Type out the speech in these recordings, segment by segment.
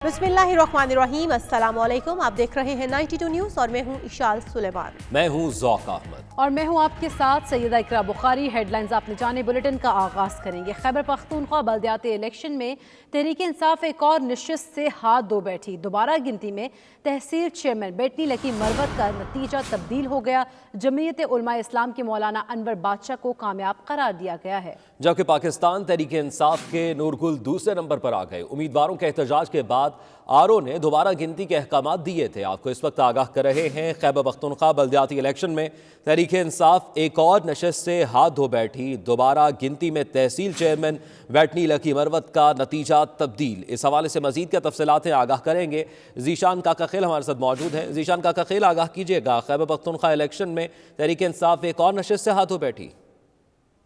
बिस्मिल्लाहिर्रहमानिर्रहीम, अस्सलामुअलैकुम। आप देख रहे हैं 92 न्यूज़ और मैं हूं इशाल सुलेमान। मैं हूं ज़ौक अहमद और मैं हूं आपके साथ सैयदा इकरा बुखारी। हेडलाइंस आपने जाने बुलेटिन का आगाज़ करेंगे। खैबर पख्तूनख्वा बल्दियाती इलेक्शन में तहरीक इंसाफ एक और नशिस्त से हाथ धो बैठी। दोबारा गिनती में तहसील चेयरमैन बेटनी लकी मरवत का नतीजा तब्दील हो गया। जमीयत उलमा इस्लाम के मौलाना अनवर बादशाह को कामयाब करार दिया गया है, जबकि पाकिस्तान तहरीक इंसाफ के नूरगुल दूसरे नंबर पर आ गए। उम्मीदवारों के एहतजाज के बाद आरओ ने दोबारा गिनती के अहकाम दिए थे। आपको इस वक्त आगाह कर रहे हैं। खैबर पख्तूनख्वा बल्दियाती इलेक्शन में तहरीक इंसाफ एक और नशस्त से हाथ धो बैठी। दोबारा गिनती में तहसील चेयरमैन बेटनी लकी मरवत का नतीजा तब्दील। इस हवाले से मजीद क्या तफसीलात हैं आगाह करेंगे। जीशान काकाखेल हमारे साथ मौजूद हैं। जीशान काकाखेल, आगाह कीजिएगा, खैबर पख्तूनख्वा इलेक्शन में तहरीक इंसाफ एक और नशस्त से हाथ धो बैठी।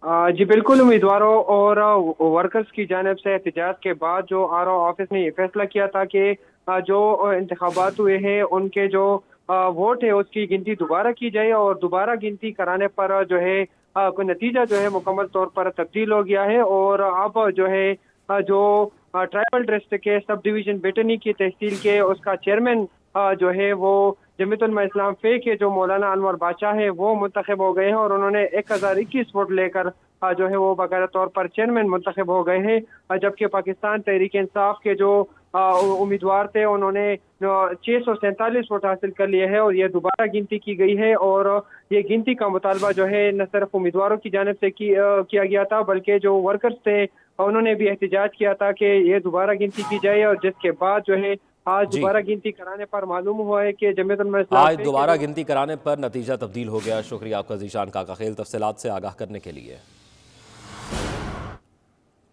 जी बिल्कुल, उम्मीदवारों और वर्कर्स की जानिब से एहतजाज के बाद जो आरओ ऑफिस ने ये फैसला किया था कि जो इंतखाबात हुए हैं उनके जो वोट है उसकी गिनती दोबारा की जाए, और दोबारा गिनती कराने पर जो है कोई नतीजा जो है मुकम्मल तौर पर तब्दील हो गया है। और अब जो है जो ट्राइबल डिस्ट्रिक्ट के सब डिवीजन बेटनी की तहसील के उसका चेयरमैन जो है वो जमीयत उलमा इस्लाम फे के जो मौलाना अनवर बादशाह है वो मुंतखब हो गए हैं, और उन्होंने 1021 वोट लेकर जो है वो बाकायदा तौर पर चेयरमैन मुंतखब हो गए हैं। जबकि पाकिस्तान तहरीक इंसाफ के जो उम्मीदवार थे उन्होंने 647 वोट हासिल कर लिए हैं, और ये दोबारा गिनती की गई है। और ये गिनती का मुतालबा जो है न सिर्फ उम्मीदवारों की जानिब से किया गया था, बल्कि जो वर्कर्स थे उन्होंने भी एहतजाज किया था कि ये दोबारा गिनती की जाए। और जिसके बाद जो है आज दोबारा गिनती कराने पर मालूम हुआ है कि जमीयत उलमा इस्लाम आज दोबारा गिनती कराने पर नतीजा तब्दील हो गया। शुक्रिया आपका जीशान काकाखेल तफसीलात से आगाह करने के लिए।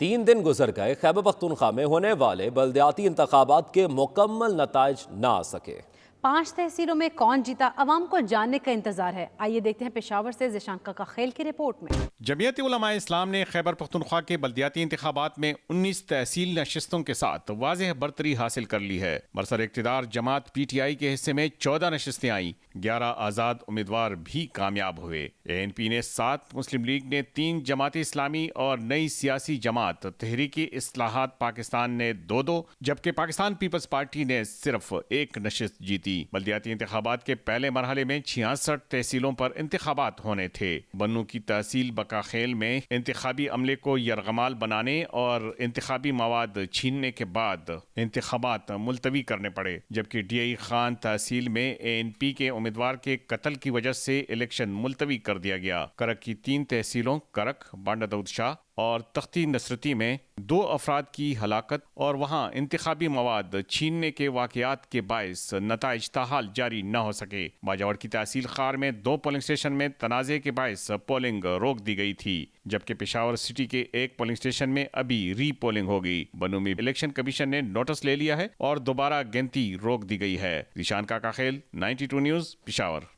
3 दिन गुजर गए, खैबर पख्तूनख्वा में होने वाले बल्दियाती इंतखाबात के मुकम्मल नताइज ना आ सके। 5 तहसीलों में कौन जीता, अवाम को जानने का इंतजार है। आइए देखते हैं पेशावर से ज़िशान काकाखेल की रिपोर्ट में। जमीयत उलमा इस्लाम ने खैबर पख्तूनख्वा के बल्दियाती इंतखाबात में 19 तहसील नशिस्तों के साथ वाज़ेह बरतरी हासिल कर ली है। बरसर इक़्तिदार जमात PTI के हिस्से में 14 नशिस्तें आईं, 11 आज़ाद उम्मीदवार भी कामयाब हुए। ANP ने 7, मुस्लिम लीग ने 3, जमात इस्लामी और नई सियासी जमात तहरीकी इस्लाहात पाकिस्तान ने 2-2, जबकि पाकिस्तान पीपल्स पार्टी ने सिर्फ 1 नशिस्त जीती। बल्दियाती इंतखाबात के पहले मरहले में 66 तहसीलों पर इंतखाबात होने थे। बन्नू की तहसील बकाखेल में इंतखाबी अमले को यरगमाल बनाने और इंतखाबी मवाद छीनने के बाद इंतखाबात मुलतवी करने पड़े, जबकि DI खान तहसील में ANP के उम्मीदवार के कत्ल की वजह से इलेक्शन मुलतवी कर दिया गया। करक की 3 तहसीलों करक, बांडा दाऊद शाह और तख्ती नसरती में 2 अफराद की हलाकत और वहाँ इंतखाबी मवाद छीनने के वाक़यात के बायस नताइज ताहाल जारी न हो सके। बाजावर की तहसील खार में 2 पोलिंग स्टेशन में तनाज़े के बायस पोलिंग रोक दी गई थी, जबकि पेशावर सिटी के 1 पोलिंग स्टेशन में अभी री पोलिंग होगी। बन्नू में इलेक्शन कमीशन ने नोटिस ले लिया है और दोबारा गिनती रोक दी गई है। जीशान काकाखेल, 92 न्यूज़, पेशावर।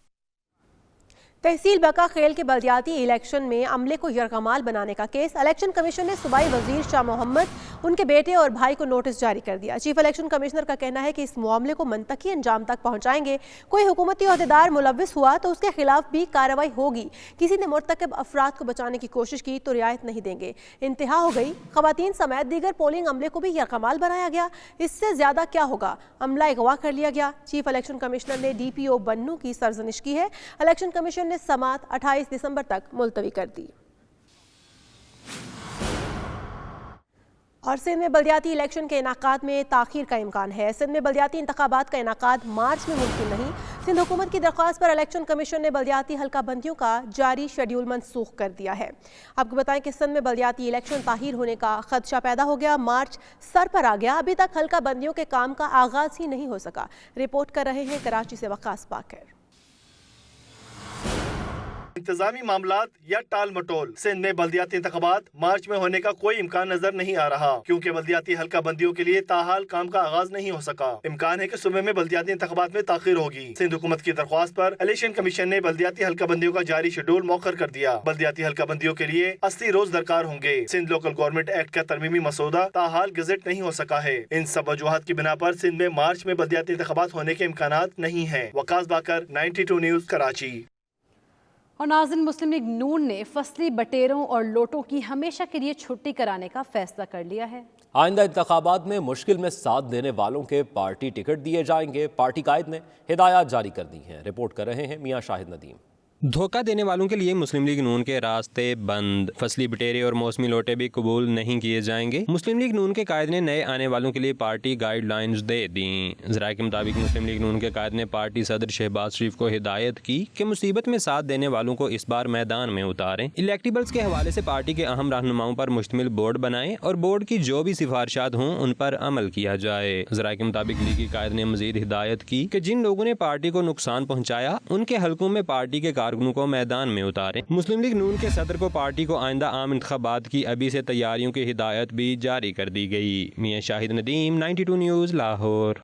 तहसील बकाखेल के बल्दियाती इलेक्शन में अमले को यरगमाल बनाने का केस। इलेक्शन कमीशन ने सूबाई वजीर शाह मोहम्मद, उनके बेटे और भाई को नोटिस जारी कर दिया। चीफ इलेक्शन कमिश्नर का कहना है कि इस मामले को मंतकी अंजाम तक पहुंचाएंगे। कोई हुकूमती अहदेदार मुलव्विस हुआ तो उसके खिलाफ भी कार्रवाई होगी। किसी ने मुर्तकब अफराद को बचाने की कोशिश की तो रियायत नहीं देंगे। इंतहा हो गई। खवातीन समेत दीगर पोलिंग अमले को भी यरगमाल बनाया गया। इससे ज्यादा क्या होगा, अमला अगवा कर लिया गया। चीफ इलेक्शन कमिश्नर ने DPO बन्नू की सरजनिश की है। इलेक्शन कमीशन ने समात 28 दिसंबर तक मुलतवी कर दी। और सिंध में बल्दियाती इलेक्शन के इनाकात में ताखीर का इम्कान है। सिंध में बल्दियाती इंतखाबात का इनाकात मार्च में मुमकिन नहीं। सिंध हुकूमत की दरख्वास्त पर इलेक्शन कमीशन ने बल्दियाती हल्का बंदियों का जारी शेड्यूल मनसूख कर दिया है। आपको बताएं कि सिंध में बल्दियाती इलेक्शन ताहीर होने का खदशा पैदा हो गया। मार्च सर पर आ गया, अभी तक हल्का बंदियों के काम का आगाज ही नहीं हो सका। रिपोर्ट कर रहे हैं कराची से वकास पाकर। इंतजामी मामलात या टाल मटोल। सिंध में बल्दियाती इंतखाबात मार्च में होने का कोई इम्कान नजर नहीं आ रहा, क्योंकि बल्दियाती हल्का बंदियों के लिए ताहाल काम का आगाज नहीं हो सका। इम्कान है कि सूबे में बल्दियाती इंतखाबात में ताखीर होगी। सिंध हुकूमत की दरख्वास्त पर इलेक्शन कमीशन ने बल्दियाती हल्का बंदियों का जारी शेड्यूल मौखर कर दिया। बल्दियाती हल्का बंदियों के लिए 80 रोज दरकार होंगे। सिंध लोकल गवर्नमेंट एक्ट का तरमीमी मसौदा ताहाल गजेट नहीं हो सका है। इन सब वजूहात की बिना पर सिंध में मार्च में बल्दियाती इंतखाबात होने के इम्कान नहीं है। वकास बाकर, 92 न्यूज, कराची। और नाज़रीन, मुस्लिम लीग नून ने फसली बटेरों और लोटों की हमेशा के लिए छुट्टी कराने का फैसला कर लिया है। آئندہ انتخابات میں مشکل میں ساتھ دینے والوں کے پارٹی ٹکٹ دیے جائیں گے، پارٹی قائد نے ہدایات جاری کر دی ہیں۔ رپورٹ کر رہے ہیں میاں شاہد ندیم۔ دھوکہ دینے والوں کے لیے مسلم لیگ نون کے راستے بند، فصلی بٹیرے اور موسمی لوٹے بھی قبول نہیں کیے جائیں گے۔ مسلم لیگ نون کے قائد نے نئے آنے والوں کے لیے پارٹی گائیڈ لائنز دے دیں۔ ذرائع کے مطابق مسلم لیگ نون کے قائد نے پارٹی صدر شہباز شریف کو ہدایت کی کہ مصیبت میں ساتھ دینے والوں کو اس بار میدان میں اتاریں، الیکٹیبلز کے حوالے سے پارٹی کے اہم رہنماؤں پر مشتمل بورڈ بنائیں اور بورڈ کی جو بھی سفارشات ہوں ان پر عمل کیا جائے۔ ذرائع کے مطابق لیگی قائد نے مزید ہدایت کی کہ جن لوگوں نے پارٹی کو نقصان پہنچایا ان کے حلقوں میں پارٹی کے کارکنوں کو میدان میں اتاریں۔ مسلم لیگ نون کے صدر کو پارٹی کو آئندہ عام انتخابات کی ابھی سے تیاریوں کی ہدایت بھی جاری کر دی گئی۔ Mian Shahid Nadeem, 92 news, Lahore.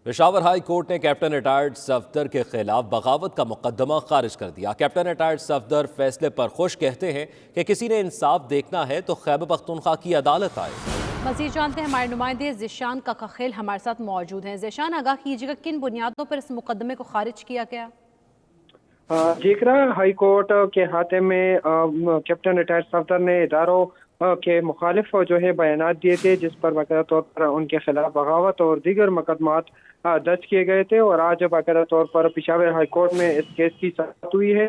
Peshawar high court نے کیپٹن ریٹائرڈ صفدر کے خلاف بغاوت کا مقدمہ خارج کر دیا۔ کیپٹن ریٹائرڈ صفدر فیصلے پر خوش، کہتے ہیں کہ کسی نے انصاف دیکھنا ہے تو خیبر پختونخوا کی عدالت آئے۔ مزید جانتے ہیں ہمارے نمائندے ذیشان کاکاخیل ہمارے ساتھ موجود ہیں۔ ذیشان، آگاہ کیجیے گا کن بنیادوں پر اس مقدمے کو خارج کیا گیا؟ جیکرا ہائی کورٹ کے ہاتھے میں کیپٹن ریٹائرڈ صفدر نے اداروں کے مخالف جو ہے بیانات دیے تھے، جس پر باقاعدہ طور پر ان کے خلاف بغاوت اور دیگر مقدمات درج کیے گئے تھے، اور آج باقاعدہ طور پر پشاور ہائی کورٹ میں اس کیس کی سماعت ہوئی ہے۔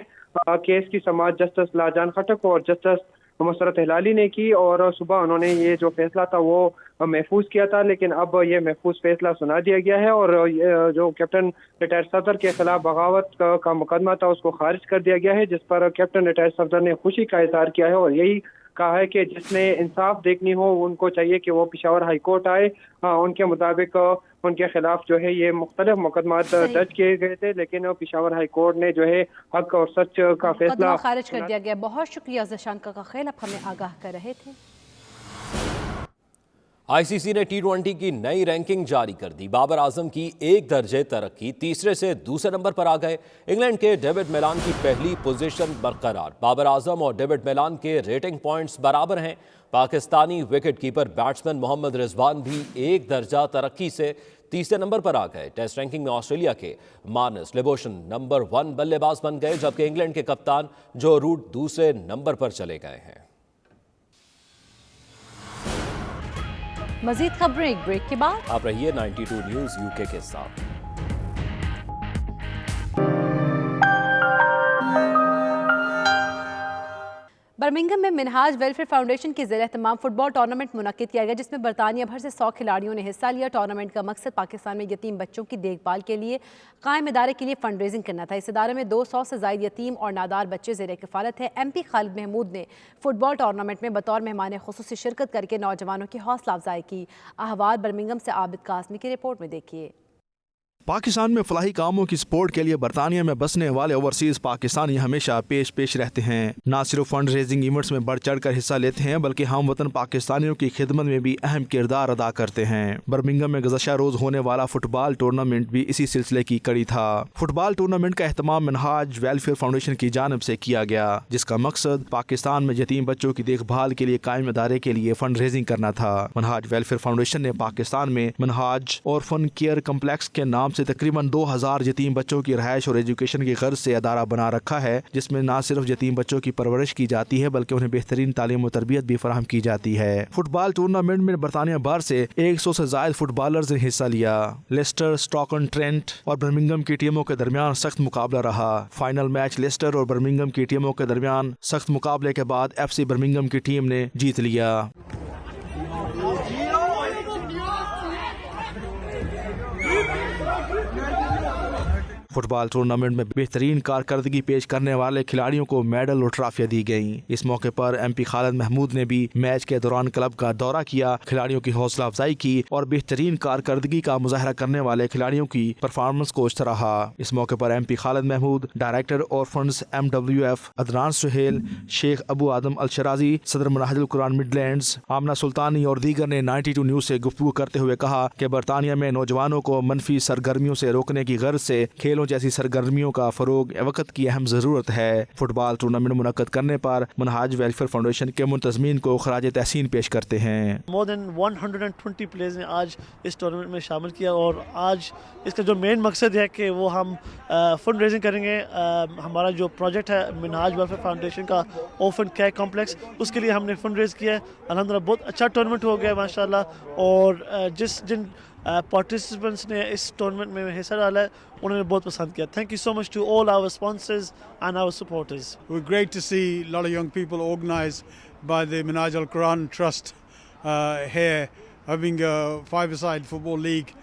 کیس کی سماعت جسٹس لاجان خٹک اور جسٹس مسرت ہلالی نے کی، اور صبح انہوں نے یہ جو فیصلہ تھا وہ محفوظ کیا تھا، لیکن اب یہ محفوظ فیصلہ سنا دیا گیا ہے، اور جو کیپٹن ریٹائرڈ صفدر کے خلاف بغاوت کا مقدمہ تھا اس کو خارج کر دیا گیا ہے، جس پر کیپٹن ریٹائرڈ صفدر نے خوشی کا اظہار کیا ہے، اور یہی کہا ہے کہ جس نے انصاف دیکھنی ہو ان کو چاہیے کہ وہ پشاور ہائی کورٹ آئے۔ ان کے مطابق ان کے خلاف جو ہے یہ مختلف مقدمات درج کیے گئے تھے، لیکن پشاور ہائی کورٹ نے جو ہے حق اور سچ کا فیصلہ خارج کر دیا گیا۔ بہت شکریہ ذیشان کاکاخیل، آپ ہمیں آگاہ کر رہے تھے۔ آئی سی سی نے T20 کی نئی رینکنگ جاری کر دی۔ بابر اعظم کی 1 درجے ترقی، تیسرے سے دوسرے نمبر پر آ گئے۔ انگلینڈ کے ڈیوڈ میلان کی پہلی پوزیشن برقرار۔ بابر اعظم اور ڈیوڈ میلان کے ریٹنگ پوائنٹس برابر ہیں۔ پاکستانی وکٹ کیپر بیٹسمین محمد رضوان بھی 1 درجہ ترقی سے تیسرے نمبر پر آ گئے۔ ٹیسٹ رینکنگ میں آسٹریلیا کے مانس لیبوشن نمبر 1 بلے باز بن گئے، جبکہ انگلینڈ کے کپتان جو روٹ دوسرے نمبر پر چلے گئے ہیں۔ مزید خبریں ایک بریک کے بعد۔ آپ رہیے 92 نیوز UK کے ساتھ۔ برمنگھم میں منہاج ویلفیئر فاؤنڈیشن کے زیر اہتمام فٹ بال ٹورنامنٹ منعقد کیا گیا، جس میں برطانیہ بھر سے 100 کھلاڑیوں نے حصہ لیا۔ ٹورنامنٹ کا مقصد پاکستان میں یتیم بچوں کی دیکھ بھال کے لیے قائم ادارے کے لیے فنڈ ریزنگ کرنا تھا۔ اس ادارے میں 200 سے زائد یتیم اور نادار بچے زیر کفالت ہیں۔ MP خالد محمود نے فٹ بال ٹورنامنٹ میں بطور مہمان خصوصی شرکت کر کے نوجوانوں کی حوصلہ افزائی کی۔ احوال برمنگھم سے عابد قاسمی کی رپورٹ میں دیکھیے۔ پاکستان میں فلاحی کاموں کی سپورٹ کے لیے برطانیہ میں بسنے والے اوورسیز پاکستانی ہمیشہ پیش رہتے ہیں۔ نہ صرف فنڈ ریزنگ ایونٹس میں بڑھ چڑھ کر حصہ لیتے ہیں، بلکہ ہم وطن پاکستانیوں کی خدمت میں بھی اہم کردار ادا کرتے ہیں۔ برمنگھم میں گزشتہ روز ہونے والا فٹ بال ٹورنامنٹ بھی اسی سلسلے کی کڑی تھا۔ فٹ بال ٹورنامنٹ کا اہتمام منہاج ویلفیئر فاؤنڈیشن کی جانب سے کیا گیا، جس کا مقصد پاکستان میں یتیم بچوں کی دیکھ بھال کے لیے قائم ادارے کے لیے فنڈ ریزنگ کرنا تھا۔ منہاج ویلفیئر فاؤنڈیشن نے پاکستان میں منہاج اورفن کیئر کمپلیکس کے نام سے تقریباً 2000 یتیم بچوں کی رہائش اور ایجوکیشن کی غرض سے ادارہ بنا رکھا ہے، جس میں نہ صرف یتیم بچوں کی پرورش کی جاتی ہے بلکہ انہیں بہترین تعلیم و تربیت بھی فراہم کی جاتی ہے۔ فٹ بال ٹورنامنٹ میں برطانیہ بھر سے 100 سے زائد فٹ بالرز نے حصہ لیا۔ لیسٹر، سٹاکن ٹرینٹ اور برمنگھم کی ٹیموں کے درمیان سخت مقابلہ رہا۔ فائنل میچ لیسٹر اور برمنگھم کی ٹیموں کے درمیان سخت مقابلے کے بعد FC برمنگھم کی ٹیم نے جیت لیا۔ فٹ بال ٹورنامنٹ میں بہترین کارکردگی پیش کرنے والے کھلاڑیوں کو میڈل اور ٹرافیاں دی گئیں۔ اس موقع پر MP خالد محمود نے بھی میچ کے دوران کلب کا دورہ کیا، کھلاڑیوں کی حوصلہ افزائی کی اور بہترین کارکردگی کا مظاہرہ کرنے والے کھلاڑیوں کی پرفارمنس کو سراہا۔ اس موقع پر MP خالد محمود، ڈائریکٹر اورفنز MWF عدنان سہیل، شیخ ابو آدم الشرازی، صدر منہاج القرآن مڈ لینڈز آمنہ سلطانی اور دیگر نے 92 نیوز سے گفتگو کرتے ہوئے کہا کہ برطانیہ میں نوجوانوں کو منفی سرگرمیوں سے روکنے کی غرض سے کھیلوں کھیلوں جیسی سرگرمیوں کا فروغ وقت کی اہم ضرورت ہے۔ فٹ بال ٹورنامنٹ منعقد کرنے پر منہاج ویلفیئر فاؤنڈیشن کے منتظمین کو خراج تحسین پیش کرتے ہیں۔ مور دین 120 پلیئرز نے آج اس ٹورنامنٹ میں شامل کیا، اور آج اس کا جو مین مقصد ہے کہ وہ ہم فنڈ ریزنگ کریں گے۔ ہمارا جو پروجیکٹ ہے منہاج ویلفیئر فاؤنڈیشن کا اوفن کیئر کمپلیکس، اس کے لیے ہم نے فنڈ ریز کیا ہے۔ الحمدللہ بہت اچھا ٹورنامنٹ ہو گیا ماشاءاللہ، اور جن پارٹیسپینٹس نے اس ٹورنامنٹ میں حصہ ڈالا ہے انہوں نے بہت پسند کیا۔ Thank you so much to all our sponsors and our supporters. We're great to see a lot of young people organised by the Minhaj Al Quran Trust here, having a five-a-side football league,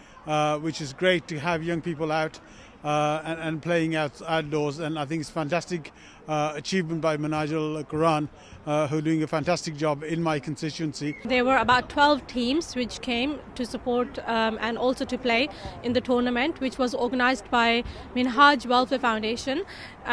which is great to have young people out and playing outdoors. And I think it's fantastic achievement by Minhaj Al Quran, who are doing a fantastic job in my constituency. There were about 12 teams which came to support and also to play in the tournament, which was organised by Minhaj Welfare Foundation,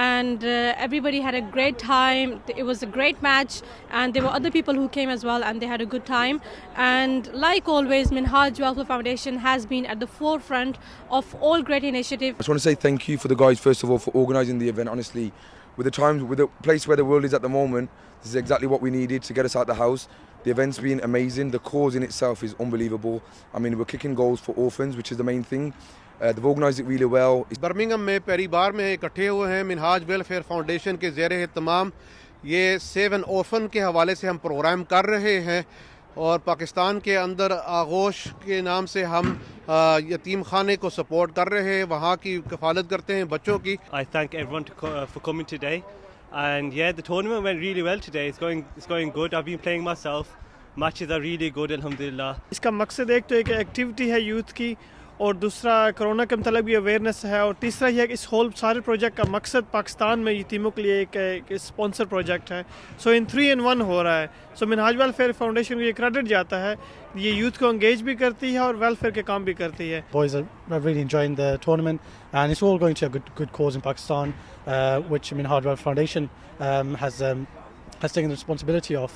and everybody had a great time. It was a great match, and there were other people who came as well, and they had a good time. And like always, Minhaj Welfare Foundation has been at the forefront of all great initiatives. I just want to say thank you for the guys, first of all, for organising the event. Honestly, with the place where the world is at the moment, this is exactly what we needed to get us out the house. The event's been amazing. The cause in itself is unbelievable. I mean, we're kicking goals for orphans, which is the main thing. They've organised it really well. Birmingham میں پہلی بار میں اکٹھے ہوئے ہیں منہاج welfare foundation کے زیر اہتمام۔ یہ 7 orphan کے حوالے سے ہم پروگرام کر رہے ہیں، اور پاکستان کے اندر آغوش کے نام سے ہم یتیم خانے کو سپورٹ کر رہے ہیں، وہاں کی کفالت کرتے ہیں بچوں کی۔ I thank everyone for coming today, and yeah, the tournament went really well today. It's going good. I've been playing myself. Matches are really good, alhamdulillah. اس کا مقصد ایک تو ایک ایکٹیویٹی ہے یوتھ کی، اور دوسرا کرونا کے متعلق بھی اویئرنیس ہے، اور تیسرا یہ ہے کہ اس ہول سارے پروجیکٹ کا مقصد پاکستان میں یتیموں کے لیے ایک اسپانسر پروجیکٹ ہے۔ سو ان 3 in 1 ہو رہا ہے۔ سو منہاج ویلفیئر فاؤنڈیشن کو یہ کریڈٹ جاتا ہے، یہ یوتھ کو انگیج بھی کرتی ہے اور ویلفیئر کے کام بھی کرتی ہے۔ Boys are really enjoying the tournament, and it's all going to a good cause in Pakistan, which Minhaj Welfare Foundation has taken the responsibility of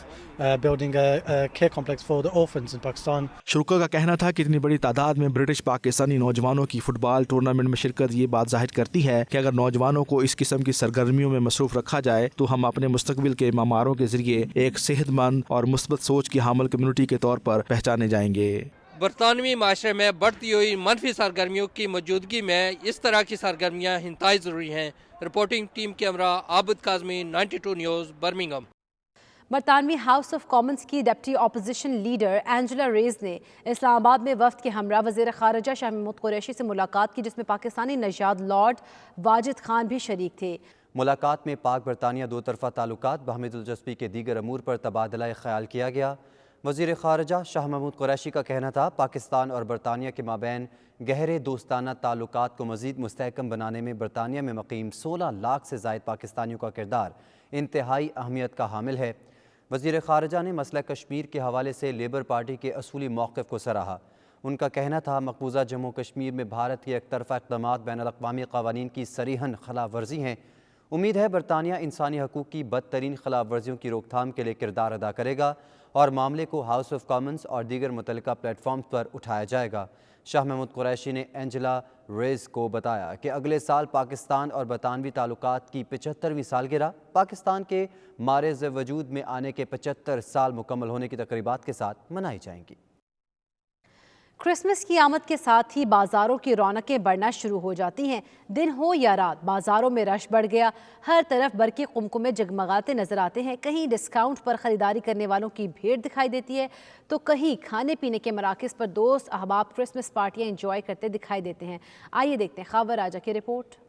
building a care complex for the orphans in Pakistan. شرکا کا کہنا تھا کہ اتنی بڑی تعداد میں British Pakistani نوجوانوں کی فٹ بال ٹورنامنٹ میں شرکت یہ بات ظاہر کرتی ہے کہ اگر نوجوانوں کو اس قسم کی سرگرمیوں میں مصروف رکھا جائے تو ہم اپنے مستقبل کے معماروں کے ذریعے ایک صحت مند اور مثبت سوچ کی حامل کمیونٹی کے طور پر پہچانے جائیں گے۔ برطانوی معاشرے میں بڑھتی ہوئی منفی سرگرمیوں کی موجودگی میں اس طرح کی سرگرمیاں انتہائی ضروری ہیں۔ رپورٹنگ ٹیم کے ہمراہ عابد کاظمی، 92 نیوز، برمنگھم۔ برطانوی ہاؤس آف کامنز کی deputy opposition leader Angela raise نے اسلام آباد میں وفد کے ہمراہ وزیر خارجہ شاہ محمود قریشی سے ملاقات کی، جس میں پاکستانی نژاد لارڈ واجد خان بھی شریک تھے۔ ملاقات میں پاک برطانیہ دو طرفہ تعلقات بہم دلچسپی کے دیگر امور پر تبادلہ خیال کیا گیا۔ وزیر خارجہ شاہ محمود قریشی کا کہنا تھا پاکستان اور برطانیہ کے مابین گہرے دوستانہ تعلقات کو مزید مستحکم بنانے میں برطانیہ میں مقیم 16 لاکھ سے زائد پاکستانیوں کا کردار انتہائی اہمیت کا حامل ہے۔ وزیر خارجہ نے مسئلہ کشمیر کے حوالے سے لیبر پارٹی کے اصولی موقف کو سراہا۔ ان کا کہنا تھا مقبوضہ جموں کشمیر میں بھارت کے ایک طرفہ اقدامات بین الاقوامی قوانین کی صریحاً خلاف ورزی ہیں۔ امید ہے برطانیہ انسانی حقوق کی بدترین خلاف ورزیوں کی روک تھام کے لیے کردار ادا کرے گا اور معاملے کو ہاؤس آف کامنز اور دیگر متعلقہ پلیٹ فارمز پر اٹھایا جائے گا۔ شاہ محمود قریشی نے اینجلا ریز کو بتایا کہ اگلے سال پاکستان اور برطانوی تعلقات کی 75ویں سالگرہ پاکستان کے معرض وجود میں آنے کے 75 سال مکمل ہونے کی تقریبات کے ساتھ منائی جائیں گی۔ کرسمس کی آمد کے ساتھ ہی بازاروں کی رونقیں بڑھنا شروع ہو جاتی ہیں۔ دن ہو یا رات بازاروں میں رش بڑھ گیا، ہر طرف برقی قمقمے جگمگاتے نظر آتے ہیں۔ کہیں ڈسکاؤنٹ پر خریداری کرنے والوں کی بھیڑ دکھائی دیتی ہے تو کہیں کھانے پینے کے مراکز پر دوست احباب کرسمس پارٹیاں انجوائے کرتے دکھائی دیتے ہیں۔ آئیے دیکھتے ہیں خاور راجہ کی رپورٹ۔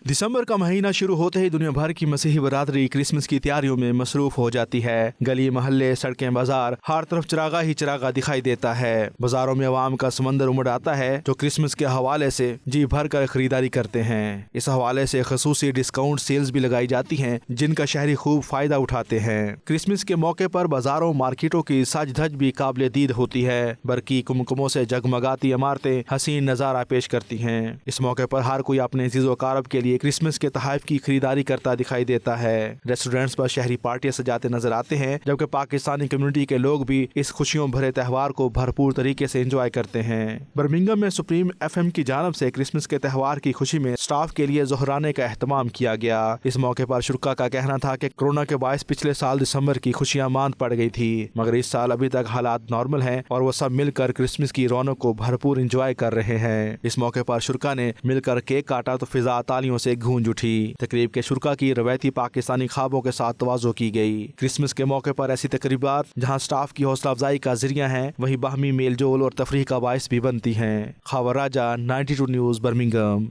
دسمبر کا مہینہ شروع ہوتے ہی دنیا بھر کی مسیحی برادری کرسمس کی تیاریوں میں مصروف ہو جاتی ہے۔ گلی محلے سڑکیں بازار ہر طرف چراغا ہی چراغا دکھائی دیتا ہے۔ بازاروں میں عوام کا سمندر امڑ آتا ہے جو کرسمس کے حوالے سے جی بھر کر خریداری کرتے ہیں۔ اس حوالے سے خصوصی ڈسکاؤنٹ سیلز بھی لگائی جاتی ہیں جن کا شہری خوب فائدہ اٹھاتے ہیں۔ کرسمس کے موقع پر بازاروں مارکیٹوں کی سج دھج بھی قابل دید ہوتی ہے۔ برقی کمکموں سے جگمگاتی عمارتیں حسین نظارہ پیش کرتی ہیں۔ اس موقع پر ہر کوئی اپنے عزیز و اقارب کے लिए क्रिसमस के तोहफे की खरीदारी करता दिखाई देता है। रेस्टोरेंट्स पर शहरी पार्टियां सजाते नजर आते हैं, जबकि पाकिस्तानी कम्युनिटी के लोग भी इस खुशियों भरे त्यौहार को भरपूर तरीके से एंजॉय करते हैं। बर्मिंघम में सुप्रीम FM की जानब से क्रिसमस के त्यौहार की खुशी में स्टाफ के लिए ज़ोहराने का एहतमाम किया गया। इस मौके पर शुरा का कहना था कि कोरोना के बायस पिछले साल दिसंबर की खुशियां मांद पड़ गई थी, मगर इस साल अभी तक हालात नॉर्मल हैं और वो सब मिलकर क्रिसमस की रौनक को भरपूर एंजॉय कर रहे हैं। इस मौके पर शुरा ने मिलकर केक काटा तो फिजा तालियों से गूंज उठी। तकरीब के शुरा की रवायती पाकिस्तानी ख्वाबों के साथ तवाज़ो की गई। क्रिसमस के मौके पर ऐसी तकरीबात जहाँ स्टाफ की हौसला अफजाई का जरिया है, वही बाहमी मेल जोल और तफरीह का बायस भी बनती हैं। खावर राजा, 92 न्यूज़, बर्मिंघम।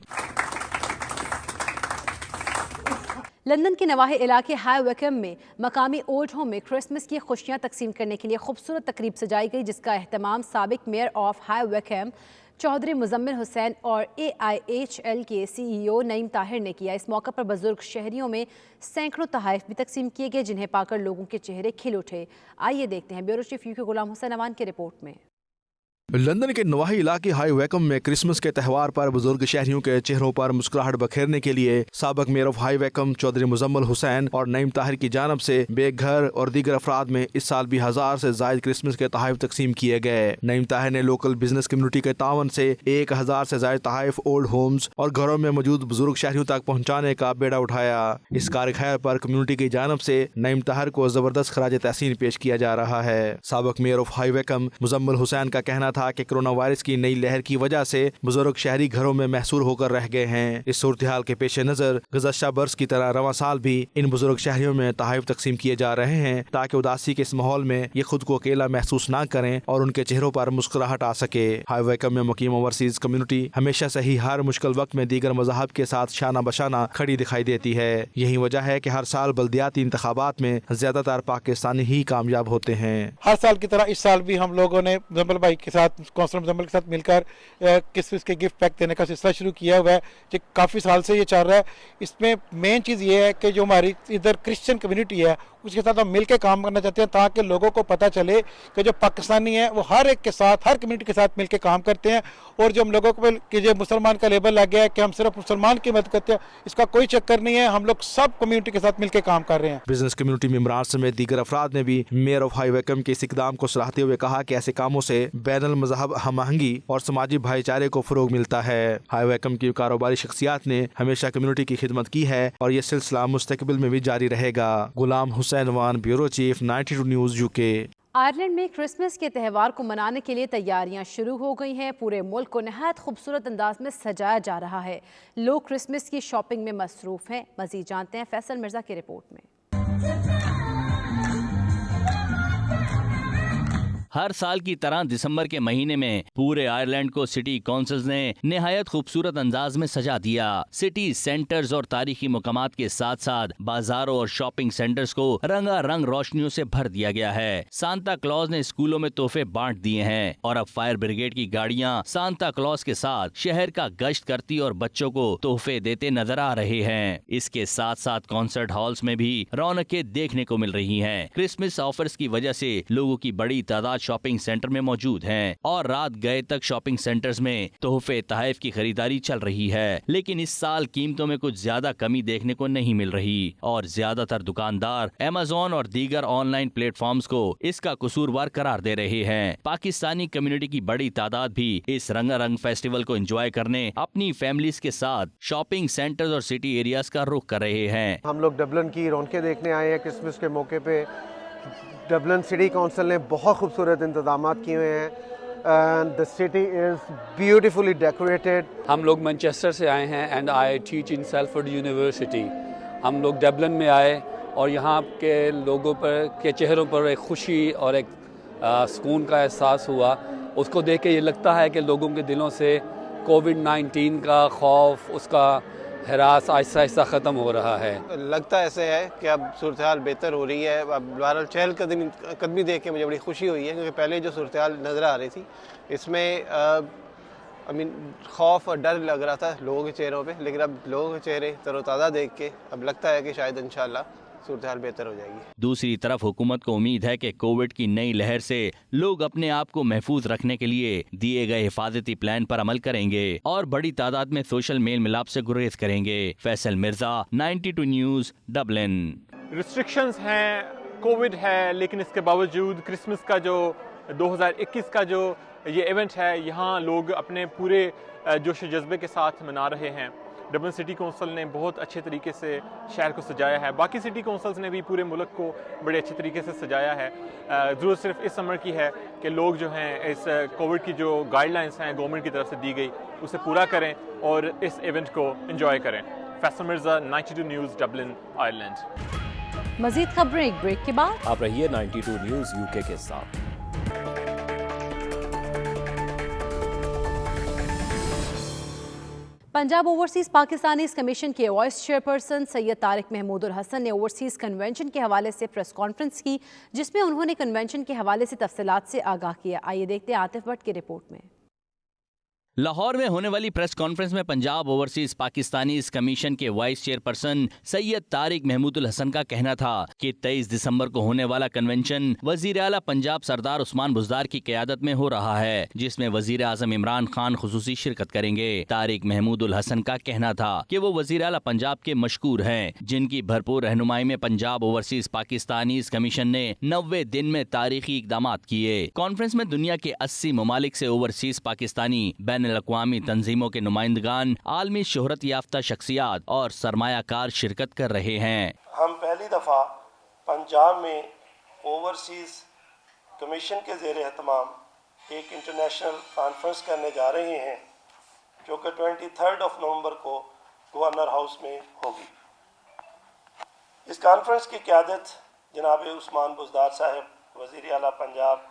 लंदन के नवाहे इलाके हाई वेकम में मकामी ओल्ड होम में क्रिसमस की खुशियां तकसीम करने के लिए खूबसूरत तकरीब सजाई गई, जिसका अहतमाम साबिक mayor of High Wycombe Chaudhry Muzammil Hussain और AIHL के CEO नईम ताहिर ने किया। इस मौके पर बुजुर्ग शहरियों में सैकड़ों तोहफे भी तकसीम किए गए, जिन्हें पाकर लोगों के चेहरे खिल उठे। आइए देखते हैं bureau chief UK Ghulam Hussain Awan की रिपोर्ट में। लंदन के नवाही इलाके हाई वेकम में क्रिसमस के त्यौहार पर बुजुर्ग शहरियों के चेहरों पर मुस्कुराहट बखेरने के लिए साबिक mayor of High Wycombe Chaudhry Muzammil Hussain और नईम ताहिर की जानब से बेघर और दीगर अफराद में इस साल भी 1000 से जायद क्रिसमस के तोहफे तकसीम किए गए। नईम ताहिर ने लोकल बिजनेस कम्युनिटी के तावन से 1000 से जायद तोहफे ओल्ड होम्स और घरों में मौजूद बुजुर्ग शहरियों तक पहुँचाने का बेड़ा उठाया। इस कार्य खैर पर कम्युनिटी की जानब से नईम ताहिर को जबरदस्त खराज तहसीन पेश किया जा रहा है। साबिक mayor of High vacuum Muzammil Hussain का कहना था कि कोरोना वायरस की नई लहर की वजह से बुजुर्ग शहरी घरों में महसूर होकर रह गए हैं। इस सूरत हाल के पेश नजर गुज़श्ता बरस की तरह रवां साल भी इन बुजुर्ग शहरियों में तोहफे तकसीम किए जा रहे हैं, ताकि उदासी के इस माहौल में ये खुद को अकेला महसूस न करें और उनके चेहरों पर मुस्कुराहट आ सके। हाई वेकम में मुकीम ओवरसीज कम्युनिटी हमेशा से ही हर मुश्किल वक्त में दीगर मज़ाहब के साथ शाना बशाना खड़ी दिखाई देती है। यही वजह है कि हर साल बल्दियाती इंतखाबात में ज्यादातर पाकिस्तानी ही कामयाब होते हैं। हर साल की तरह इस साल भी हम लोगों ने मुजम्मिल भाई के साथ, कौंसलर मुजम्मिल के साथ मिलकर क्रिसमस के गिफ्ट पैक देने का सिलसिला शुरू किया हुआ है, जो काफ़ी साल से ये चल रहा है। इसमें मेन चीज़ ये है कि जो हमारी इधर क्रिश्चियन कम्युनिटी है उसके साथ हम मिलकर काम करना चाहते हैं, ताकि लोगों को पता चले कि जो पाकिस्तानी है वो हर एक के साथ, हर कम्युनिटी के साथ मिलकर काम करते हैं। और जो हम लोगों को कि जो मुसलमान का लेबल लग गया है कि हम सिर्फ मुसलमान की मदद करते हैं, इसका कोई चक्कर नहीं है। हम लोग सब कम्युनिटी के साथ मिलकर काम कर रहे हैं। बिजनेस कम्युनिटी मेंबरान समेत दीगर अफराद ने भी मेयर ऑफ हाई वेकम के इस इकदाम को सराहते हुए कहा कि ऐसे कामों से बैनुल मज़हब हमआहंगी और समाजी भाईचारे को फरोग मिलता है। हाई वेकम की कारोबारी शख्सियात ने हमेशा कम्युनिटी की खिदमत की है और ये सिलसिला मुस्तकबिल में भी जारी रहेगा। Ghulam Hussain Wan, bureau chief, 92 news UK। Ireland में क्रिसमस के त्यौहार को मनाने के लिए तैयारियां शुरू हो गई हैं। पूरे मुल्क को नहायत खूबसूरत अंदाज में सजाया जा रहा है। लोग क्रिसमस की शॉपिंग में मसरूफ हैं। मजीद जानते हैं फैसल मिर्जा की रिपोर्ट में। हर साल की तरह दिसंबर के महीने में पूरे आयरलैंड को सिटी काउंसिल्स ने निहायत खूबसूरत अंदाज में सजा दिया। सिटी सेंटर्स और तारीखी मुकामात के साथ साथ बाजारों और शॉपिंग सेंटर्स को रंगारंग रोशनियों से भर दिया गया है। सांता क्लॉज ने स्कूलों में तोहफे बांट दिए हैं और अब फायर ब्रिगेड की गाड़ियां सांता क्लॉज के साथ शहर का गश्त करती और बच्चों को तोहफे देते नजर आ रहे हैं। इसके साथ साथ कॉन्सर्ट हॉल्स में भी रौनकें देखने को मिल रही हैं। क्रिसमस ऑफर्स की वजह से लोगों की बड़ी तादाद शॉपिंग सेंटर में मौजूद हैं और रात गए तक शॉपिंग सेंटर्स में तोहफे तहफ की खरीदारी चल रही है। लेकिन इस साल कीमतों में कुछ ज्यादा कमी देखने को नहीं मिल रही और ज्यादातर दुकानदार Amazon और दीगर ऑनलाइन प्लेटफॉर्म्स को इसका कसूरवार करार दे रहे हैं। पाकिस्तानी कम्युनिटी की बड़ी तादाद भी इस रंगारंग फेस्टिवल को एंजॉय करने अपनी फैमिलीज के साथ शॉपिंग सेंटर्स और सिटी एरियाज का रुख कर रहे हैं। हम लोग डबलिन की रौनकें देखने आए हैं क्रिसमस के मौके पे। डबलिन सिटी काउंसिल ने बहुत खूबसूरत इंतजाम किए हुए हैं। The city is beautifully decorated. हम लोग मैनचेस्टर से आए हैं and I teach in Salford university. हम लोग डबलिन में आए और यहाँ के लोगों पर के चेहरों पर एक खुशी और एक सुकून का एहसास हुआ। उसको देख के ये लगता है कि लोगों के दिलों से कोविड-19 का खौफ, उसका हरास आहिस्ता आहिस्ता ख़त्म हो रहा है। लगता ऐसे है कि अब सूरत हाल बेहतर हो रही है। अब बहरहाल चहलकदमी देख के मुझे बड़ी खुशी हुई है, क्योंकि पहले जो सूरत हाल नज़र आ रही थी इसमें खौफ और डर लग रहा था लोगों के चेहरों पे, लेकिन अब लोगों के चेहरे तरोताज़ा देख के अब लगता है कि शायद इंशाल्लाह सूरत हाल बेहतर हो जाएगी। दूसरी तरफ हुकूमत को उम्मीद है कि कोविड की नई लहर से लोग अपने आप को महफूज रखने के लिए दिए गए हिफाजती प्लान पर अमल करेंगे और बड़ी तादाद में सोशल मेल मिलाप से गुरेज करेंगे। Faisal Mirza, 92 news, Dublin. Restrictions हैं, कोविड है, लेकिन इसके बावजूद क्रिसमस का जो 2021 का जो ये इवेंट है, यहाँ लोग अपने पूरे जोश जज्बे के साथ मना रहे हैं। डबलिन सिटी कौंसिल ने बहुत अच्छे तरीके से शहर को सजाया है, बाकी सिटी कौंसिल्स ने भी पूरे मुल्क को बड़े अच्छे तरीके से सजाया है। ज़रूरत सिर्फ इस समर की है कि लोग जो हैं इस कोविड की जो गाइडलाइंस हैं गवर्नमेंट की तरफ से दी गई उसे पूरा करें और इस इवेंट को एंजॉय करें। Faisal Mirza, 92 news, Dublin, Ireland. मजीद खबरें एक ब्रेक के बाद। आप रहिए 92 न्यूज़ यूके के साथ। पंजाब ओवरसीज़ पाकिस्तानीज़ कमीशन के वाइस चेयरपर्सन सैयद तारिक महमूदुल हसन ने ओवरसीज़ कन्वेंशन के हवाले से प्रेस कॉन्फ्रेंस की, जिसमें उन्होंने कन्वेंशन के हवाले से तफसीलात से आगाह किया। आइए देखते हैं आतिफ भट्ट की रिपोर्ट में। लाहौर में होने वाली प्रेस कॉन्फ्रेंस में पंजाब ओवरसीज पाकिस्तानीज़ कमीशन के वाइस चेयरपर्सन सैयद तारिक महमूदुल हसन का कहना था कि 23 दिसंबर को होने वाला कन्वेंशन वजीर आला पंजाब सरदार उस्मान बुज़दार की क़यादत में हो रहा है, जिसमें वजीर आज़म इमरान खान खुसूसी शिरकत करेंगे। तारिक महमूदुल हसन का कहना था कि वो वजीर आला पंजाब के मशकूर हैं, जिनकी भरपूर रहनुमाई में पंजाब ओवरसीज पाकिस्तानीज़ कमीशन ने 90 दिन में तारीखी इकदाम किए। कॉन्फ्रेंस में दुनिया के 80 ममालिक से ओवरसीज पाकिस्तानी अक़वामी तंजीमों के नुमाइंदगान, आलमी शोहरत याफ्ता शख्सियात और सरमायाकार शिरकत कर रहे हैं। हम पहली दफ़ा पंजाब में ओवरसीज़ कमीशन के ज़ेर एहतमाम एक इंटरनेशनल कॉन्फ्रेंस करने जा रहे हैं, जो कि 23 नवंबर को गवर्नर हाउस में होगी। इस कॉन्फ्रेंस की क़यादत जनाब उस्मान बुज़दार साहब, वज़ीर आला पंजाब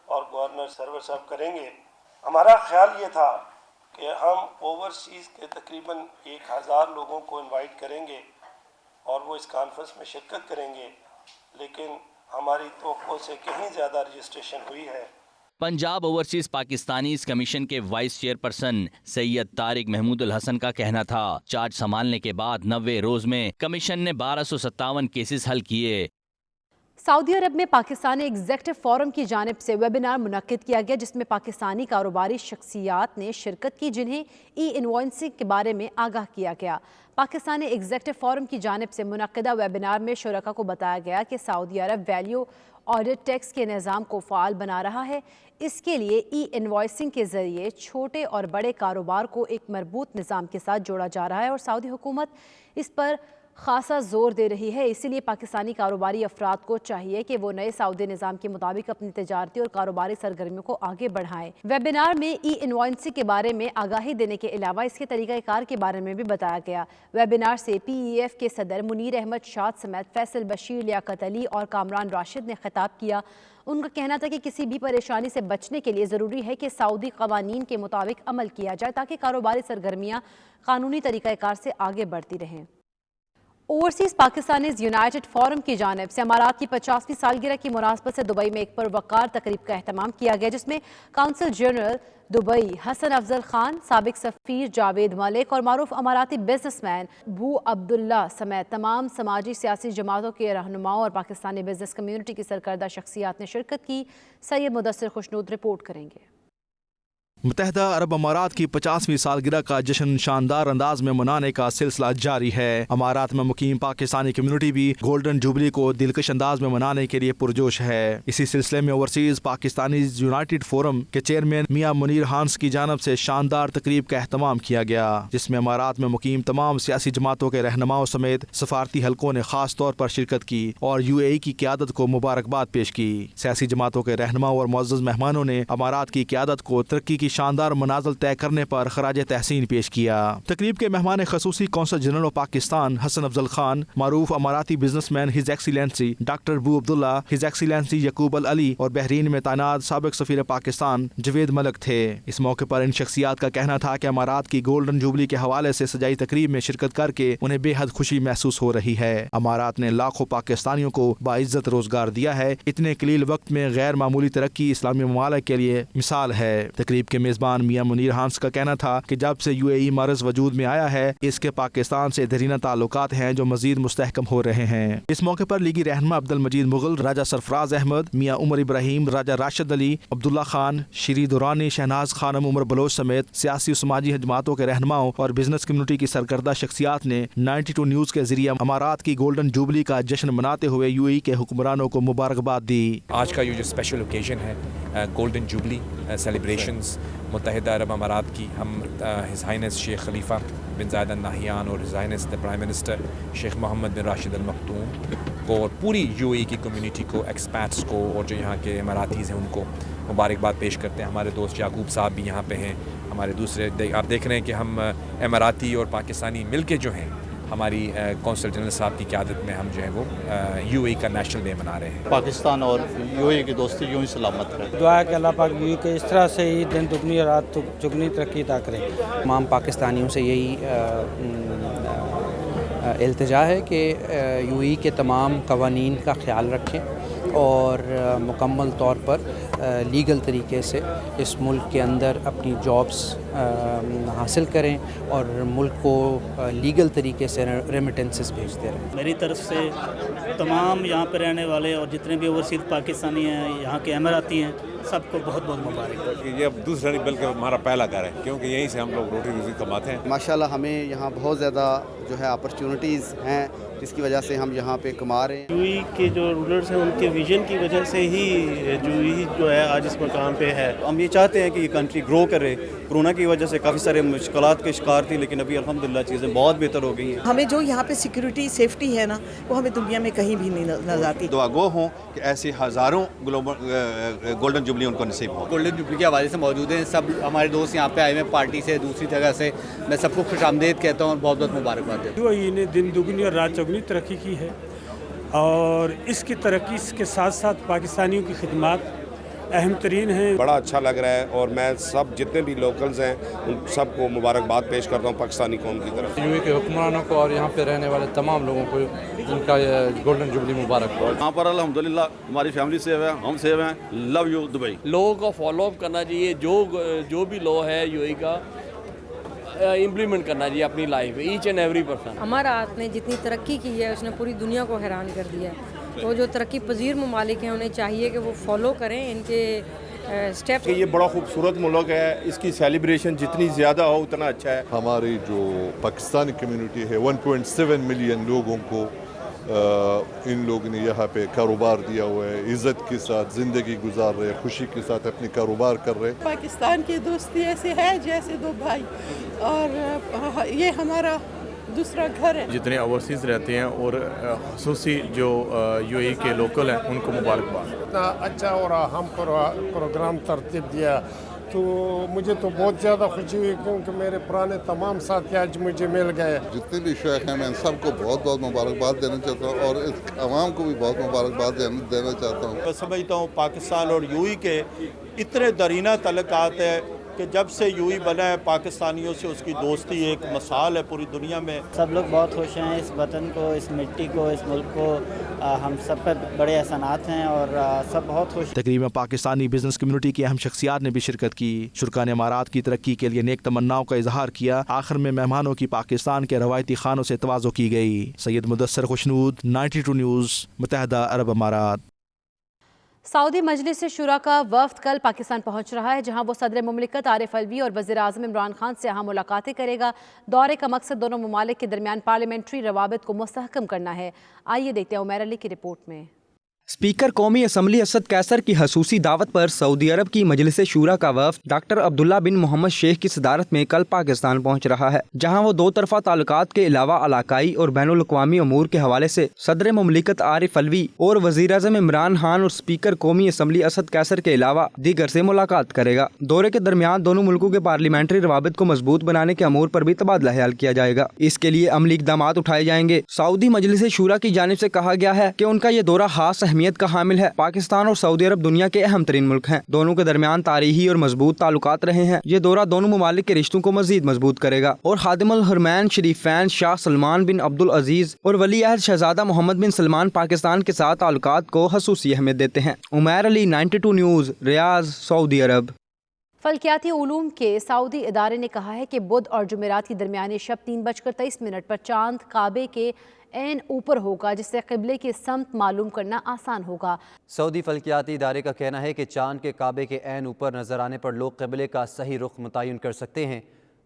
और गवर्नर सरवर साहब करेंगे। हमारा ख्याल ये था कि हम ओवरसीज़ के तकरीबन 1000 लोगों को इनवाइट करेंगे और वो इस कॉन्फ्रेंस में शिरकत करेंगे, लेकिन हमारी तवक्को से कहीं ज़्यादा रजिस्ट्रेशन हुई है। पंजाब ओवरसीज पाकिस्तानीज़ कमीशन के वाइस चेयरपर्सन सैयद तारिक महमूदुल हसन का कहना था, चार्ज संभालने के बाद 90 रोज में कमीशन ने 1257 केसेस हल किए। सऊदी अरब में पाकिस्तानी एग्जेक्टिव फोरम की जानिब से वेबिनार मुनक्किद किया गया, जिसमें पाकिस्तानी कारोबारी शख्सियात ने शिरकत की, जिन्हें ई इनवॉइसिंग के बारे में आगाह किया गया। पाकिस्तानी एग्जेक्टिव फोरम की जानिब से मुनक्किदा वेबिनार में शुरका को बताया गया कि सऊदी अरब वैल्यू ऑडिट टैक्स के निज़ाम को फ़ाल बना रहा है। इसके लिए ई इनवॉइसिंग के ज़रिए छोटे और बड़े कारोबार को एक मरबूत निज़ाम के साथ जोड़ा जा रहा है और सऊदी हुकूमत इस पर खासा जोर दे रही है। इसीलिए पाकिस्तानी कारोबारी अफराद को चाहिए कि वो नए सऊदी निज़ाम के मुताबिक अपनी तिजारती और कारोबारी सरगर्मियों को आगे बढ़ाएं। वेबिनार में ई इनवॉइसिंग के बारे में आगाही देने के अलावा इसके तरीक़ाकार के बारे में भी बताया गया। वेबिनार से PEF के सदर मुनीर अहमद शाद समेत फैसल बशीर, लियाकत अली और कामरान राशिद ने खिताब किया। उनका कहना था कि किसी भी परेशानी से बचने के लिए ज़रूरी है कि सऊदी क़वानीन के मुताबिक अमल किया जाए, ताकि कारोबारी सरगर्मियाँ कानूनी तरीक़ाकार से आगे बढ़ती रहें। ओवरसीज़ पाकिस्तानीज़ यूनाइटेड फोरम की जानिब से अमारात की 50वीं सालगिरह की मुनासबत से दुबई में एक पुरवकार तकरीब का अहतमाम किया गया, जिसमें council general Dubai Hassan Afzal Khan, साबिक सफ़ीर जावेद मलिक और मारूफ अमाराती बिजनेसमैन बू अब्दुल्ला समेत तमाम समाजी सियासी जमातों के रहनुमाओं और पाकिस्तानी बिजनेस कम्यूनिटी की सरकर्दा शख्सियात ने शिरकत की। सैयद मुदस्सिर खुशनूद रिपोर्ट करेंगे। मुत्तहदा अरब अमारात की 50वीं सालगिरह का जश्न शानदार अंदाज में मनाने का सिलसिला जारी है। अमारात में मुकीम पाकिस्तानी कम्युनिटी भी गोल्डन जुबली को दिलकश अंदाज में मनाने के लिए पुरजोश है। इसी सिलसिले में ओवरसीज पाकिस्तानी यूनाइटेड फोरम के चेयरमैन मियां मुनीर हांस की जानब से शानदार तकरीब का अहतमाम किया गया, जिसमें अमारात में मुकीम तमाम सियासी जमातों के रहनुमाओं समेत सफारती हलकों ने खास तौर पर शिरकत की और UAE की क़यादत को मुबारकबाद पेश की। सियासी जमातों के रहनुमाओं और मुअज़्ज़ज़ मेहमानों ने अमारात की क़यादत को तरक्की की शानदार मनाज़िल तय करने पर खराज तहसीन पेश किया। तकरीब के मेहमान खसूसी consul general of Pakistan Hasan Afzal Khan, मारूफ अमाराती businessman his excellency doctor Bu Abdullah, his excellency Yaqoob Al Ali और बहरीन में तैनात साबिक सफीर पाकिस्तान जवेद मलिक थे। इस मौके पर इन शख्सियात का कहना था कि अमारात की गोल्डन जुबली के हवाले से सजाई तकरीब में शिरकत करके उन्हें बेहद खुशी महसूस हो रही है। अमारात ने लाखों पाकिस्तानियों को बाइज्जत रोजगार दिया है। इतने कलील वक्त में गैर मामूली तरक्की इस्लामी ममालिक के लिए मिसाल है। तकरीब जबकि मेज़बान मियां मुनीर हांस का कहना था कि जब से UAE मर्ज वजूद में आया है इसके पाकिस्तान से देरीना ताल्लुकात हैं जो मजीद मुस्तहकम हो रहे हैं। इस मौके पर लीगी रहनुमा अब्दुल मजीद मुगल, राजा सरफराज अहमद, मियां उमर इब्राहिम, राजा राशिद अली, अब्दुल्ला खान, श्री दुरानी, शहनाज खानम, उमर बलोच समेत सियासी और समाजी हजमातों के रहनुमाओं और बिजनेस कम्युनिटी की सरकर्दा शख्सियात ने 92 न्यूज़ के जरिए अमारात की गोल्डन जुबली का जश्न मनाते हुए UAE के हुक्मरानों को मुबारकबाद दी। आज का ये जो स्पेशल ओकेजन है गोल्डन जुबली सेलिब्रेशंस मुत्तहिदा अरब अमारात की, हम his highness sheikh Khalifa bin Zayed Al Nahyan और his highness the prime minister sheikh Mohammed bin Rashid Al Maktoum को और पूरी UAE की कम्युनिटी को, एक्सपैट्स को और जो यहाँ के अमारातीज़ हैं उनको मुबारकबाद पेश करते हैं। हमारे दोस्त याकूब साहब भी यहाँ पे हैं, हमारे दूसरे आप देख रहे हैं कि हम अमाराती और पाकिस्तानी मिल के जो हैं हमारी कौंसल जनरल साहब की क़यादत में हम जो है वो UAE का नेशनल डे मना रहे हैं। पाकिस्तान और UAE की दोस्ती यूँ ही सलामत रहे। दुआ है कि अल्लाह पाक UAE के इस तरह से ही दिन दुगनी और रात चुगनी तरक्की अता करें। तमाम पाकिस्तानियों से यही इल्तिजा है कि UAE के तमाम क़वानीन का ख्याल रखें और मुकम्मल तौर पर लीगल तरीके से इस मुल्क के अंदर अपनी जॉब्स हासिल करें और मुल्क को लीगल तरीके से रेमिटेंसेस भेजते रहें। मेरी तरफ से तमाम यहाँ पर रहने वाले और जितने भी ओवरसीज़ पाकिस्तानी हैं, यहाँ के अमाराती हैं, सबको बहुत बहुत मुबारक। ये अब दूसरा नहीं बल्कि हमारा पहला घर है, क्योंकि यहीं से हम लोग रोटी रोजी कमाते हैं। माशाल्लाह हमें यहाँ बहुत ज़्यादा जो है अपॉर्चुनिटीज़ हैं जिसकी वजह से हम यहाँ पे कमा रहे हैं। UAE के जो रूलर्स हैं उनके विजन की वजह से ही UAE जो है आज इस मकाम पे है। हम ये चाहते हैं कि ये कंट्री ग्रो करे। कोरोना की वजह से काफ़ी सारे मुश्किलात के शिकार थी, लेकिन अभी अल्हम्दुलिल्लाह चीज़ें बहुत बेहतर हो गई हैं। हमें जो यहाँ पे सिक्योरिटी सेफ्टी है ना, वो हमें दुनिया में कहीं भी नहीं नजर आती। दुआ गो हों कि ऐसे हज़ारों गोल्डन जुबली उनको नसीब हो। गोल्डन जुबली के हवाले से मौजूद हैं सब हमारे दोस्त यहाँ पे आए हुए पार्टी से, दूसरी जगह से। मैं सबको खुशामदीद कहता हूँ और बहुत बहुत मुबारकबाद देता हूँ। UAE ने दिन दुगनी और रात चौगनी तरक्की की है और इसकी तरक्की के साथ साथ पाकिस्तानियों की खिदमत अहम तरीन है। बड़ा अच्छा लग रहा है और मैं सब जितने भी लोकल्स हैं उन सबको मुबारकबाद पेश करता हूँ पाकिस्तानी कौम की तरफ। UAE के हुक्मरानों को और यहाँ पे रहने वाले तमाम लोगों को इनका गोल्डन जुबली मुबारक हो। यहाँ पर अल्हम्दुलिल्लाह हमारी फैमिली सेव है, हम सेव हैं। Love you Dubai. लोगों को फॉलो अप करना चाहिए, जो भी लॉ है UAE का इम्प्लीमेंट करना चाहिए अपनी लाइफ में, ईच एंड एवरी पर्सन। अमारात ने जितनी तरक्की की है उसने पूरी दुनिया को हैरान कर दिया है। तो जो तरक्की पजीर ममालिक हैं उन्हें चाहिए कि वो फॉलो करें इनके स्टेप्स। ये बड़ा खूबसूरत मुल्क है, इसकी सेलिब्रेशन जितनी ज़्यादा हो उतना अच्छा है। हमारी जो पाकिस्तानी कम्युनिटी है 1.7 मिलियन लोगों को इन लोगों ने यहाँ पे कारोबार दिया हुआ है, इज़्ज़त के साथ ज़िंदगी गुजार रहे हैं, खुशी के साथ अपने कारोबार कर रहे हैं। पाकिस्तान की दोस्ती ऐसे है जैसे दो भाई, और ये हमारा दूसरा घर है। जितने ओवरसीज़ रहते हैं और खुसूसी जो UAE के लोकल हैं उनको मुबारकबाद। इतना अच्छा और अहम प्रोग्राम तरतीब दिया तो मुझे तो बहुत ज़्यादा खुशी हुई, क्योंकि मेरे पुराने तमाम साथी आज मुझे मिल गए। जितने भी शेख हैं मैं सबको बहुत बहुत मुबारकबाद देना चाहता हूँ और इस आवाम को भी बहुत मुबारकबाद देना चाहता हूँ। मैं समझता हूँ पाकिस्तान और UAE के इतने दरीना तल्लुकात है कि जब से UAE बना है पाकिस्तानियों से उसकी दोस्ती एक मिसाल है पूरी दुनिया में। सब लोग बहुत खुश हैं इस वतन को, इस मिट्टी को, इस मुल्क को। हम सब पर बड़े एहसानात हैं और सब बहुत खुश। तकरीब में पाकिस्तानी बिजनेस कम्युनिटी की अहम शख्सियात ने भी शिरकत की। शुरका ने अमारात की तरक्की के लिए नेक तमन्नाओं का इजहार किया। आखिर में मेहमानों की पाकिस्तान के रवायती खानों से तवाज़ो की गई। सैयद मुदस्सर खुशनूद, 92 न्यूज़, मुत्तहिदा अरब अमारात। सऊदी मजलिस शुरा का वफ्द कल पाकिस्तान पहुंच रहा है, जहां वो सदर मुमलिकत आरिफ अलवी और वज़ीर आज़म इमरान खान से अहम मुलाकातें करेगा। दौरे का मकसद दोनों ममालिक के दरमियान पार्लियामेंट्री रवाबित को मुस्तहकम करना है। आइए देखते हैं उमैर अली की रिपोर्ट में। स्पीकर कौमी असम्बली असद कैसर की खसूसी दावत पर सऊदी अरब की मजलिस शूरा का वफ्द डॉक्टर अब्दुल्ला बिन मोहम्मद शेख की सदारत में कल पाकिस्तान पहुंच रहा है, जहां वो दो तरफा ताल्लुकात के अलावा इलाकाई और बैनुल अक़वामी अमूर के हवाले से सदर मुमलिकत आरिफ अलवी और वज़ीर आज़म इमरान खान और स्पीकर कौमी असम्बली असद कैसर के अलावा दीगर से मुलाकात करेगा। दौरे के दरमियान दोनों मुल्कों के पार्लियामेंट्री रवाबित को मजबूत बनाने के अमूर पर भी तबादला ख्याल किया जाएगा। इसके लिए अमली इक़दाम उठाए जाएंगे। सऊदी मजलिस शूरा की जानिब से कहा गया है कि उनका ये दौरा खास अहमियत का हामिल है। पाकिस्तान और सऊदी अरब दुनिया के अहम तरीन मुल्क हैं। दोनों के दरमियान तारीखी और मजबूत ताल्लुकात रहे हैं। ये दौरा दोनों ममालिक के रिश्तों को मजीद मजबूत करेगा और खादिमुल हरमैन शरीफैन शाह सलमान बिन अब्दुल अजीज और वली अहद शहजादा मोहम्मद बिन सलमान पाकिस्तान के साथ ताल्लुकात को खसूसी अहमियत देते हैं। उमैर अली, 92 न्यूज़, रियाज, सऊदी अरब। فلکیاتی علوم کے سعودی ادارے نے کہا ہے کہ بدھ اور جمعرات کی درمیانی شب 3:23 پر چاند کعبے کے عین اوپر ہوگا، جس سے قبلے کی سمت معلوم کرنا آسان ہوگا۔ سعودی فلکیاتی ادارے کا کہنا ہے کہ چاند کے کعبے کے عین اوپر نظر آنے پر لوگ قبلے کا صحیح رخ متعین کر سکتے ہیں۔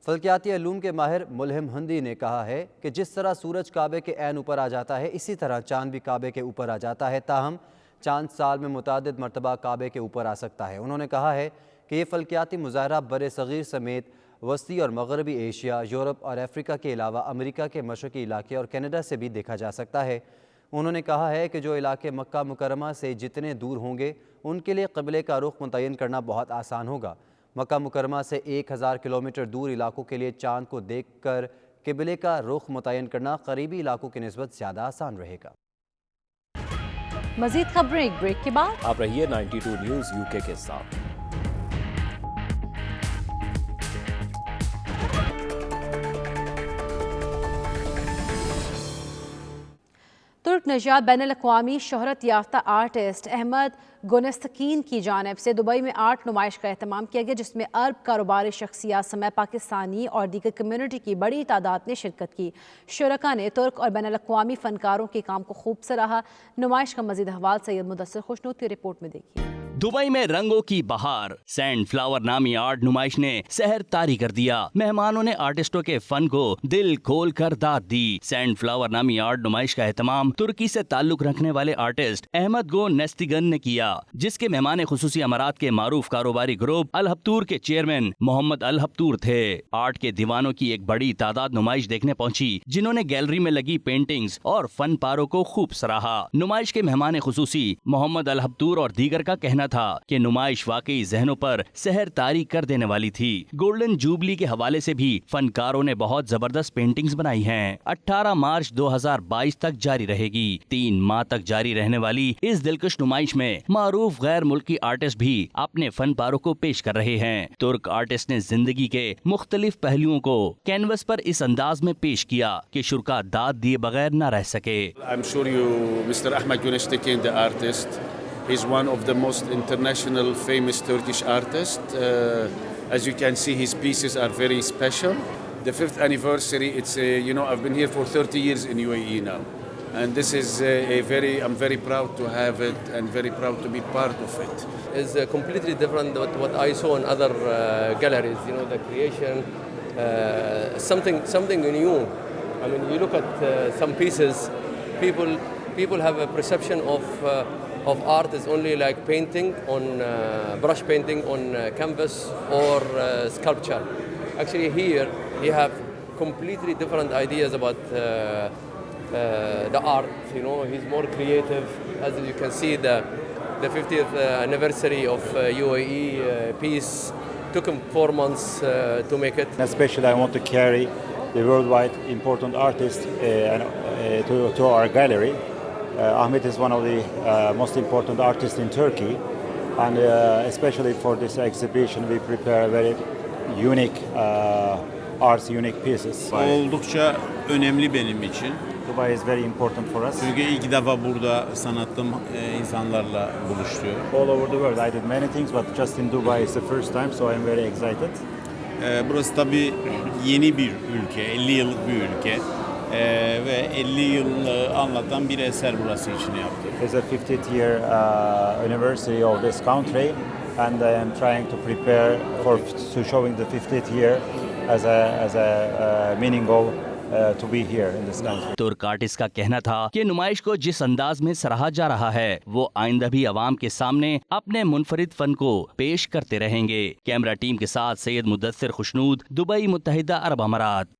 فلکیاتی علوم کے ماہر ملہم ہندی نے کہا ہے کہ جس طرح سورج کعبے کے عین اوپر آ جاتا ہے، اسی طرح چاند بھی کعبے کے اوپر آ جاتا ہے، تاہم چاند سال میں متعدد مرتبہ کعبے کے اوپر آ سکتا ہے۔ انہوں نے کہا ہے کہ یہ فلکیاتی مظاہرہ بر صغیر سمیت وسطی اور مغربی ایشیا، یورپ اور افریقہ کے علاوہ امریکہ کے مشرقی علاقے اور کینیڈا سے بھی دیکھا جا سکتا ہے۔ انہوں نے کہا ہے کہ جو علاقے مکہ مکرمہ سے جتنے دور ہوں گے ان کے لیے قبلے کا رخ متعین کرنا بہت آسان ہوگا۔ مکہ مکرمہ سے 1000 کلومیٹر دور علاقوں کے لیے چاند کو دیکھ کر قبلے کا رخ متعین کرنا قریبی علاقوں کی نسبت زیادہ آسان رہے گا۔ مزید خبریں ایک بریک کے بعد۔ آپ رہیے 92 نیوز UK کے ساتھ۔ ترک نژاد بین الاقوامی شہرت یافتہ آرٹسٹ احمد گونستکین کی جانب سے دبئی میں آرٹ نمائش کا اہتمام کیا گیا، جس میں عرب کاروباری شخصیات سمیت پاکستانی اور دیگر کمیونٹی کی بڑی تعداد نے شرکت کی۔ شرکاء نے ترک اور بین الاقوامی فنکاروں کے کام کو خوب سراہا۔ نمائش کا مزید احوال سید مدثر خوشنود کی رپورٹ میں دیکھیے۔ دبئی میں رنگوں کی بہار سینڈ فلاور نامی آرٹ نمائش نے سحر طاری کر دیا۔ مہمانوں نے آرٹسٹوں کے فن کو دل کھول کر داد دی۔ سینڈ فلاور نامی آرٹ نمائش کا اہتمام ترکی سے تعلق رکھنے والے آرٹسٹ احمد گونستکین نے کیا، جس کے مہمان خصوصی امارات کے معروف کاروباری گروپ الہبتور کے چیئرمین محمد الہبتور تھے۔ آرٹ کے دیوانوں کی ایک بڑی تعداد نمائش دیکھنے پہنچی، جنہوں نے گیلری میں لگی پینٹنگز اور فن پاروں کو خوب سراہا۔ نمائش کے مہمان خصوصی محمد الہبتور اور دیگر کا کہنا تھا کہ نمائش واقعی ذہنوں پر سحر طاری کر دینے والی تھی۔ گولڈن جوبلی کے حوالے سے بھی فنکاروں نے بہت زبردست پینٹنگز بنائی ہیں۔ 18 مارچ 2022 تک جاری رہے گی۔ 3 ماہ تک جاری رہنے والی اس دلکش نمائش میں معروف غیر ملکی آرٹسٹ بھی اپنے فن پاروں کو پیش کر رہے ہیں۔ ترک آرٹسٹ نے زندگی کے مختلف پہلوؤں کو کینوس پر اس انداز میں پیش کیا کہ شرکاء داد دیے بغیر نہ رہ سکے۔ I'm sure you, Mr. Ahmed Gönestekin, the artist, is one of the most international famous Turkish artists. As you can see, his pieces are very special. The 5th anniversary, it's I've been here for 30 years in UAE now. And this is I'm very proud to have it and very proud to be part of it. It's completely different than what I saw in other galleries, the creation, something new. I mean, you look at some pieces, people have a perception of art is only like painting on brush painting on canvas or sculpture. Actually here you have completely different ideas about the art. He's more creative. As you can see, the 50th anniversary of UAE peace took him 4 months to make it. Especially I want to carry the worldwide important artists to our gallery. Ahmet is one of the most important artists in Turkey, and especially for this exhibition we prepare very unique arts, unique pieces. Oldukça önemli benim için. Dubai is very important for us. Çünkü ilk defa burada sanatlı insanlarla buluşuyor. All over the world I did many things, but just in Dubai it's the first time, so I'm very excited. Burası tabii yeni bir ülke, 50 yıllık bir ülke. Ve 50 yılı anlatan bir eser burası için yaptık. It's the 50th year anniversary of this country, and I am trying to prepare to showing the 50th year as a meaning of to be here in this country. ترک artist کا کہنا تھا کہ نمائش کو جس انداز میں سراہا جا رہا ہے وہ آئندہ بھی عوام کے سامنے اپنے منفرد فن کو پیش کرتے رہیں گے۔ کیمرہ ٹیم کے ساتھ سید مدثر خوشنود، دبئی، متحدہ عرب امارات۔